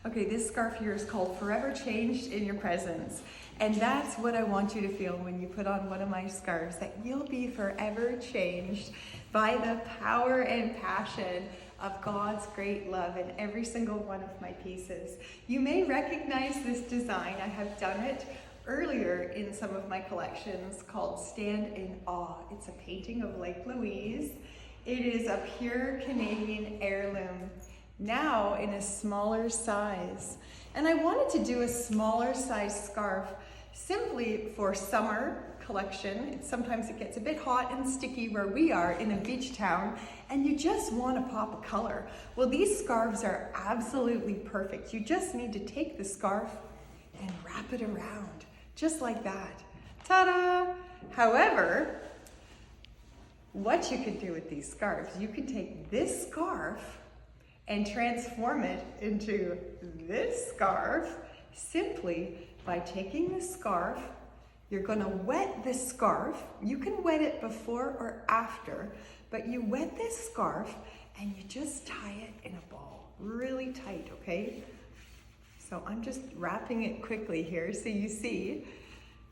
Okay, this scarf here is called Forever Changed in Your Presence. And that's what I want you to feel when you put on one of my scarves, that you'll be forever changed by the power and passion of God's great love in every single one of my pieces. You may recognize this design. I have done it earlier in some of my collections called Stand in Awe. It's a painting of Lake Louise. It is a pure Canadian heirloom, now in a smaller size. And I wanted to do a smaller size scarf simply for summer collection. Sometimes it gets a bit hot and sticky where we are in a beach town, and you just want to pop a color. Well, these scarves are absolutely perfect. You just need to take the scarf and wrap it around, just like that. Ta-da! However, what you could do with these scarves, you could take this scarf and transform it into this scarf simply by taking the scarf. You're gonna wet this scarf. You can wet it before or after, but you wet this scarf and you just tie it in a ball, really tight, okay? So I'm just wrapping it quickly here so you see.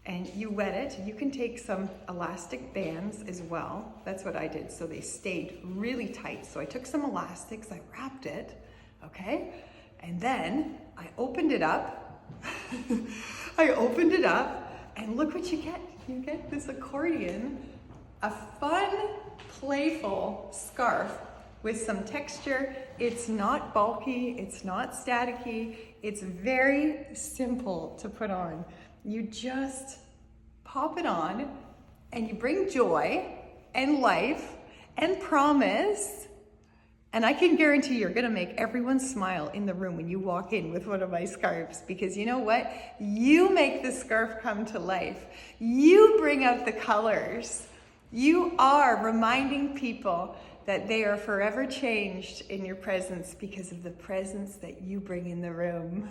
And you wet it. You can take some elastic bands as well. That's what I did, so they stayed really tight. So I took some elastics, I wrapped it, okay? And then I opened it up. I opened it up, and look what you get. You get this accordion, a fun, playful scarf with some texture. It's not bulky, it's not staticky, it's very simple to put on. You just pop it on and you bring joy and life and promise. And I can guarantee you're gonna make everyone smile in the room when you walk in with one of my scarves, because you know what? You make the scarf come to life. You bring out the colors. You are reminding people that they are forever changed in your presence because of the presence that you bring in the room.